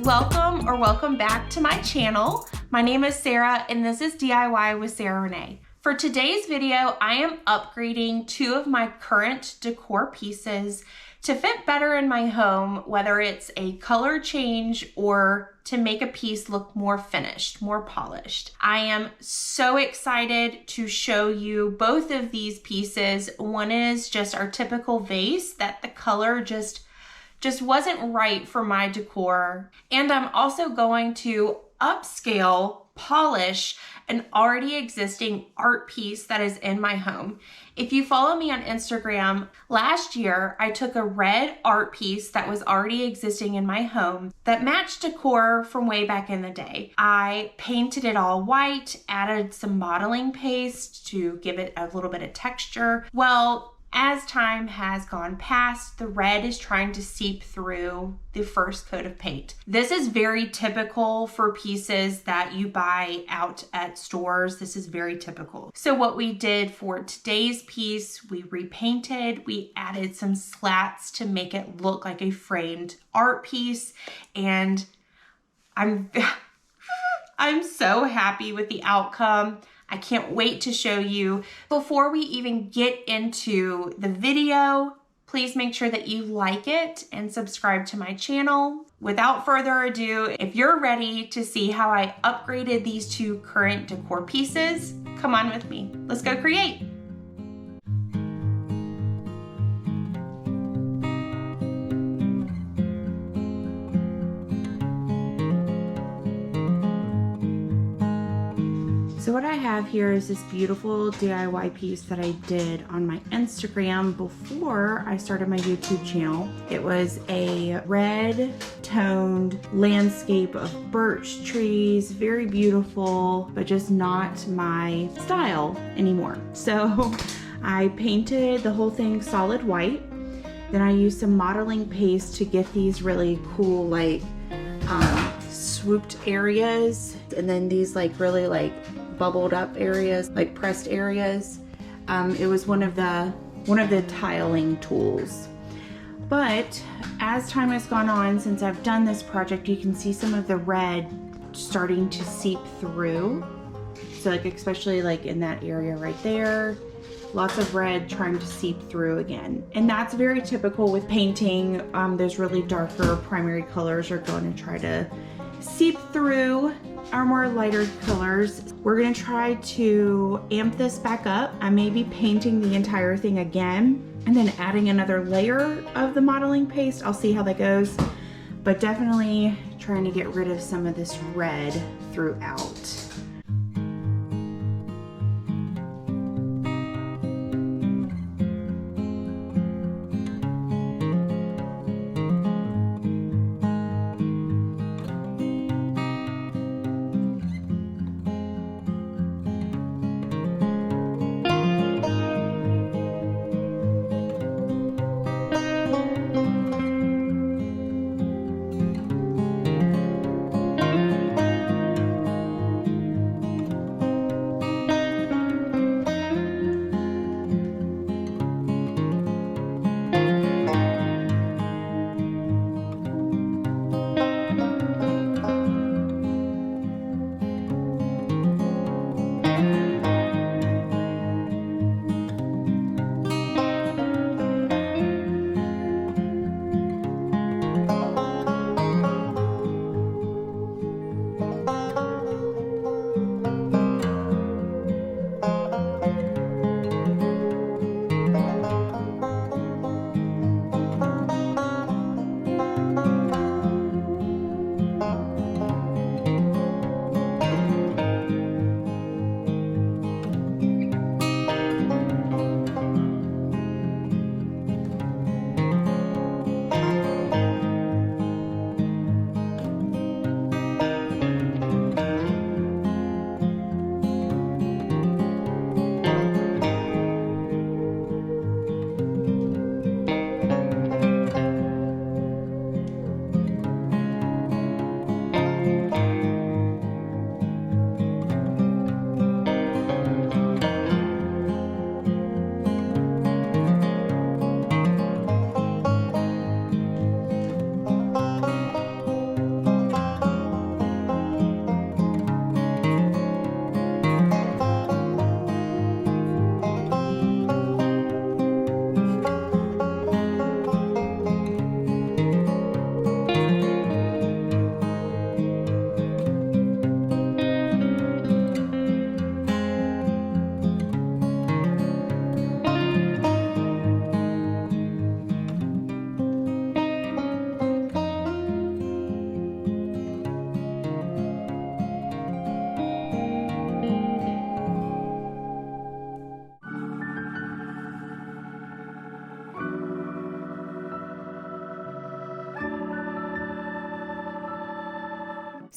Welcome back to my channel. My name is Sarah and this is DIY with Sarah Renee. For today's video, I am upgrading two of my current decor pieces to fit better in my home, whether it's a color change or to make a piece look more finished, more polished. I am so excited to show you both of these pieces. One is just our typical vase that the color just wasn't right for my decor. And I'm also going to upscale, polish an already existing art piece that is in my home. If you follow me on Instagram, last year I took a red art piece that was already existing in my home that matched decor from way back in the day. I painted it all white, added some modeling paste to give it a little bit of texture. Well, as time has gone past, the red is trying to seep through the first coat of paint. This is very typical for pieces that you buy out at stores. This is very typical. So what we did for today's piece, we repainted, we added some slats to make it look like a framed art piece, and I'm so happy with the outcome. I can't wait to show you. Before we even get into the video, please make sure that you like it and subscribe to my channel. Without further ado, if you're ready to see how I upgraded these two current decor pieces, come on with me. Let's go create. So what I have here is this beautiful DIY piece that I did on my Instagram before I started my YouTube channel. It was a red toned landscape of birch trees, very beautiful, but just not my style anymore. So I painted the whole thing solid white. Then I used some modeling paste to get these really cool like swooped areas, and then these like really like bubbled up areas, like pressed areas. It was one of the tiling tools. But as time has gone on since I've done this project, you can see some of the red starting to seep through. So like especially like in that area right there, lots of red trying to seep through again. And that's very typical with painting. Those really darker primary colors are going to try to seep through our more lighter colors. We're gonna try to amp this back up. I may be painting the entire thing again and then adding another layer of the modeling paste. I'll see how that goes, but definitely trying to get rid of some of this red throughout.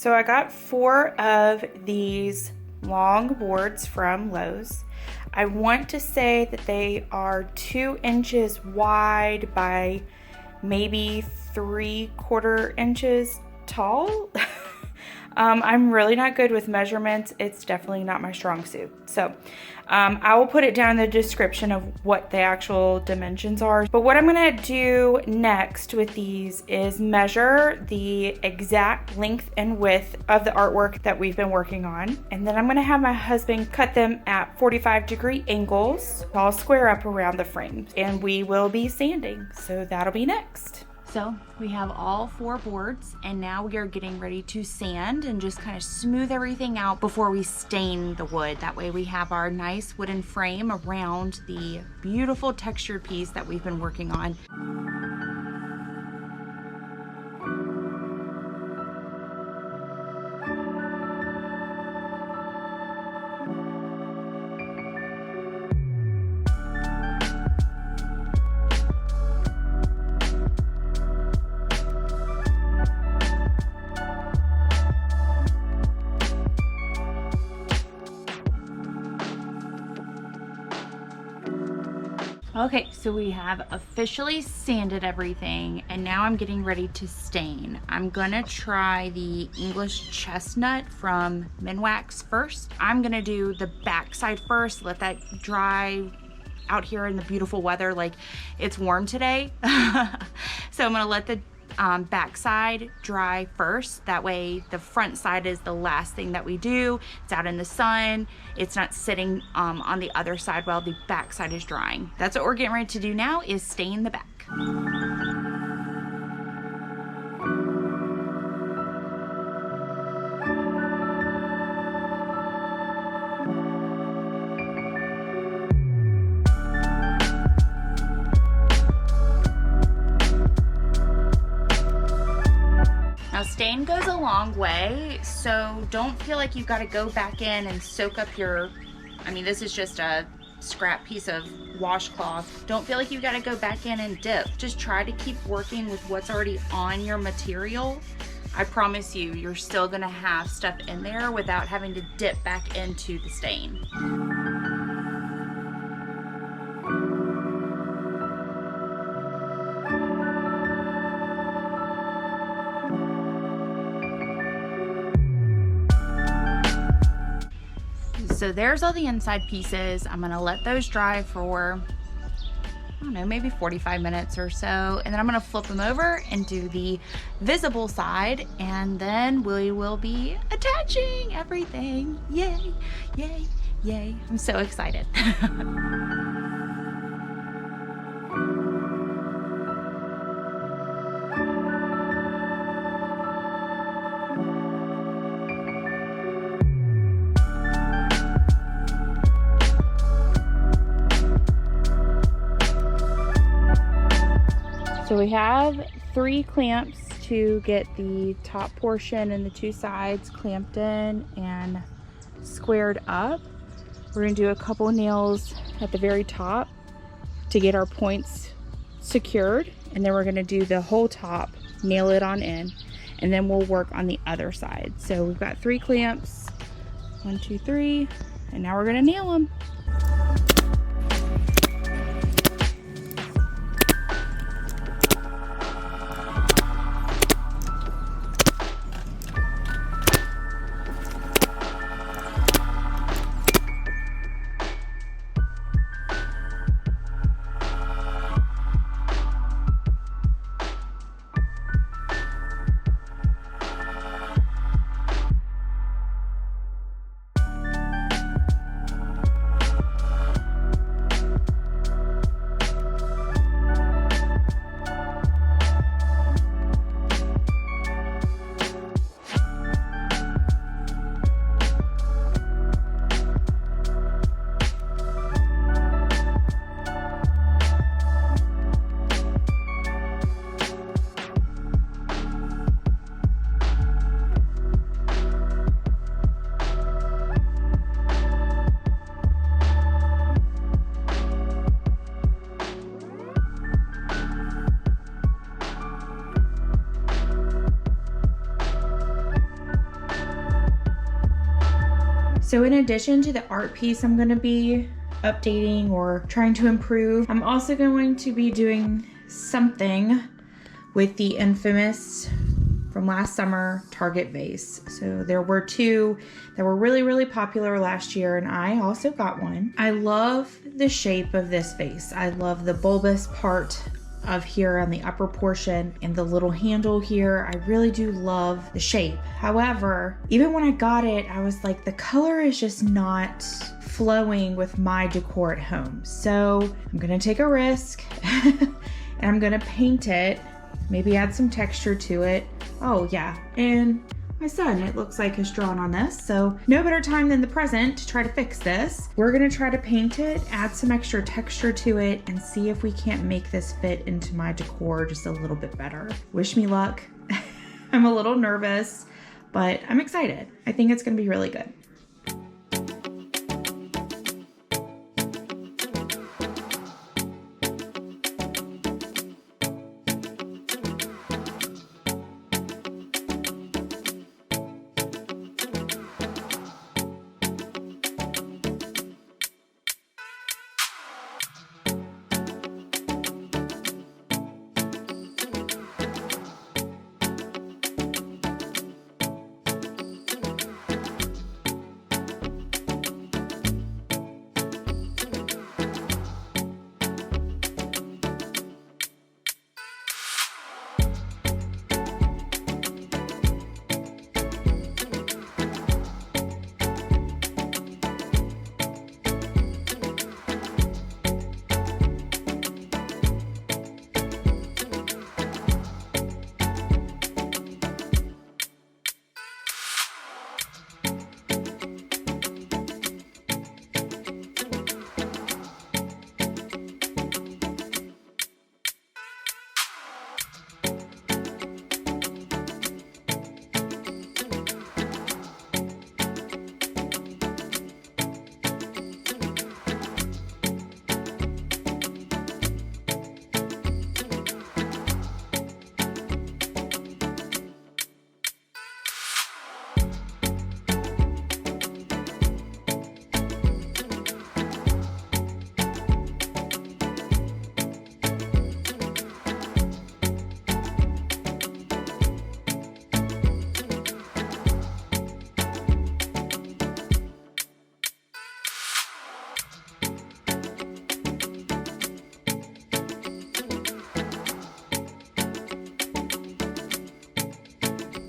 So I got 4 of these long boards from Lowe's. I want to say that they are 2 inches wide by maybe 3/4 inches tall. I'm really not good with measurements. It's definitely not my strong suit. So I will put it down in the description of what the actual dimensions are. But what I'm gonna do next with these is measure the exact length and width of the artwork that we've been working on. And then I'm gonna have my husband cut them at 45-degree angles, all square up around the frames. And we will be sanding, so that'll be next. So we have all 4 boards, and now we are getting ready to sand and just kind of smooth everything out before we stain the wood. That way we have our nice wooden frame around the beautiful textured piece that we've been working on. Okay, so we have officially sanded everything, and now I'm getting ready to stain. I'm gonna try the English chestnut from Minwax first. I'm gonna do the back side first, let that dry out here in the beautiful weather. Like, it's warm today. So I'm gonna let the back side dry first. That way the front side is the last thing that we do. It's out in the sun. It's not sitting on the other side while the back side is drying. That's what we're getting ready to do now, is stain the back. Now, stain goes a long way, so don't feel like you've got to go back in and soak up your, I mean, this is just a scrap piece of washcloth. Don't feel like you've got to go back in and dip. Just try to keep working with what's already on your material. I promise you, you're still gonna have stuff in there without having to dip back into the stain. So there's all the inside pieces. I'm gonna let those dry for, I don't know, maybe 45 minutes or so. And then I'm gonna flip them over and do the visible side. And then we will be attaching everything. Yay, yay, yay. I'm so excited. So we have 3 clamps to get the top portion and the 2 sides clamped in and squared up. We're gonna do a couple nails at the very top to get our points secured, and then we're gonna do the whole top, nail it on in, and then we'll work on the other side. So we've got 3 clamps, 1, 2, 3, and now we're gonna nail them. So in addition to the art piece I'm gonna be updating or trying to improve, I'm also going to be doing something with the infamous from last summer Target vase. So there were two that were really popular last year, and I also got one. I love the shape of this vase. I love the bulbous part of here on the upper portion and the little handle here. I really do love the shape. However, even when I got it, I was like, the color is just not flowing with my decor at home. So I'm gonna take a risk and I'm gonna paint it, maybe add some texture to it. Oh yeah, and my son, it looks like, has drawn on this, so no better time than the present to try to fix this. We're gonna try to paint it, add some extra texture to it, and see if we can't make this fit into my decor just a little bit better. Wish me luck. I'm a little nervous, but I'm excited. I think it's gonna be really good.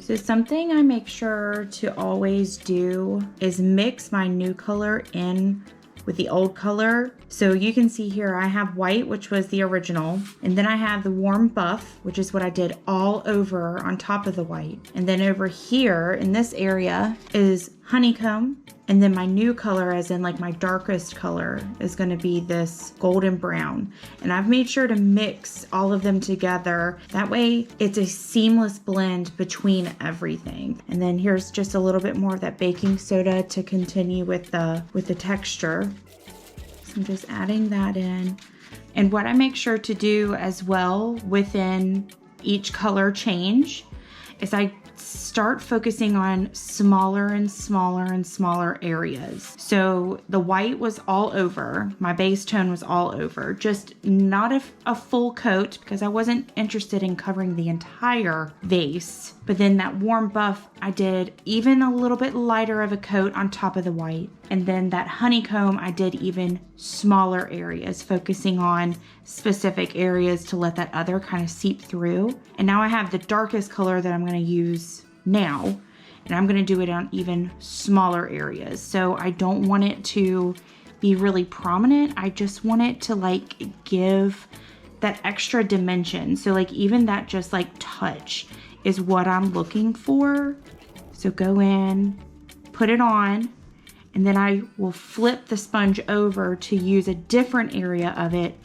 So something I make sure to always do is mix my new color in with the old color. So you can see here I have white, which was the original, and then I have the warm buff, which is what I did all over on top of the white. And then over here in this area is honeycomb. And then my new color, as in like my darkest color, is gonna be this golden brown. And I've made sure to mix all of them together. That way it's a seamless blend between everything. And then here's just a little bit more of that baking soda to continue with the texture. So I'm just adding that in. And what I make sure to do as well within each color change is I start focusing on smaller and smaller and smaller areas. So the white was all over, my base tone was all over, just not a full coat because I wasn't interested in covering the entire vase. But then that warm buff, I did even a little bit lighter of a coat on top of the white. And then that honeycomb, I did even smaller areas, focusing on specific areas to let that other kind of seep through. And now I have the darkest color that I'm gonna use now, and I'm gonna do it on even smaller areas. So I don't want it to be really prominent. I just want it to like give that extra dimension. So like even that just like touch is what I'm looking for. So go in, put it on, and then I will flip the sponge over to use a different area of it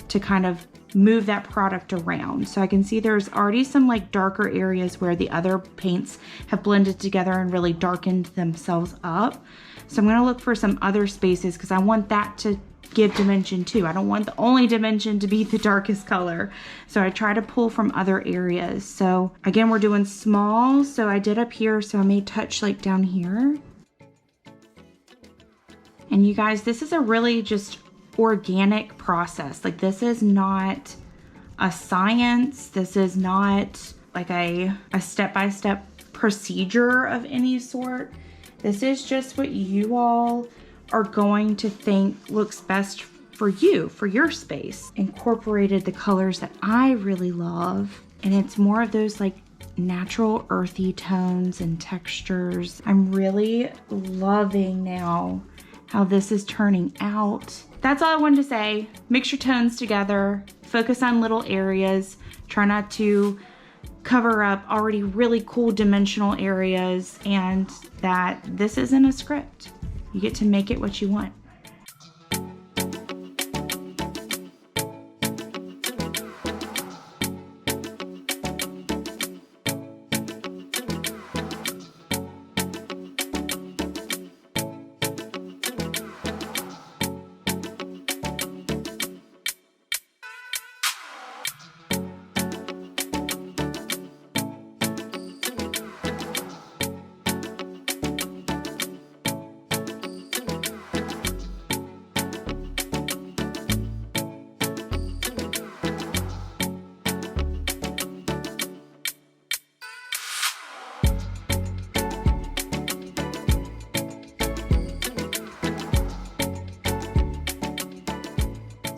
to kind of move that product around. So I can see there's already some like darker areas where the other paints have blended together and really darkened themselves up. So I'm gonna look for some other spaces because I want that to give dimension too. I don't want the only dimension to be the darkest color. So I try to pull from other areas. So again, we're doing small. So I did up here, so I may touch like down here. And you guys, this is a really just organic process. Like, this is not a science. This is not like a step-by-step procedure of any sort. This is just what you all are going to think looks best for you, for your space. Incorporated the colors that I really love, and it's more of those like natural earthy tones and textures. I'm really loving now how this is turning out. That's all I wanted to say. Mix your tones together, focus on little areas, try not to cover up already really cool dimensional areas, and that this isn't a script. You get to make it what you want.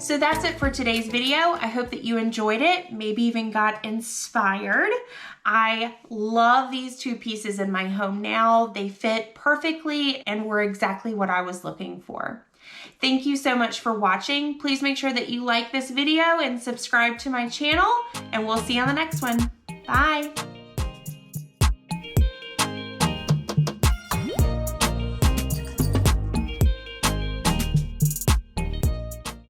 So that's it for today's video. I hope that you enjoyed it, maybe even got inspired. I love these two pieces in my home now. They fit perfectly and were exactly what I was looking for. Thank you so much for watching. Please make sure that you like this video and subscribe to my channel, and we'll see you on the next one. Bye.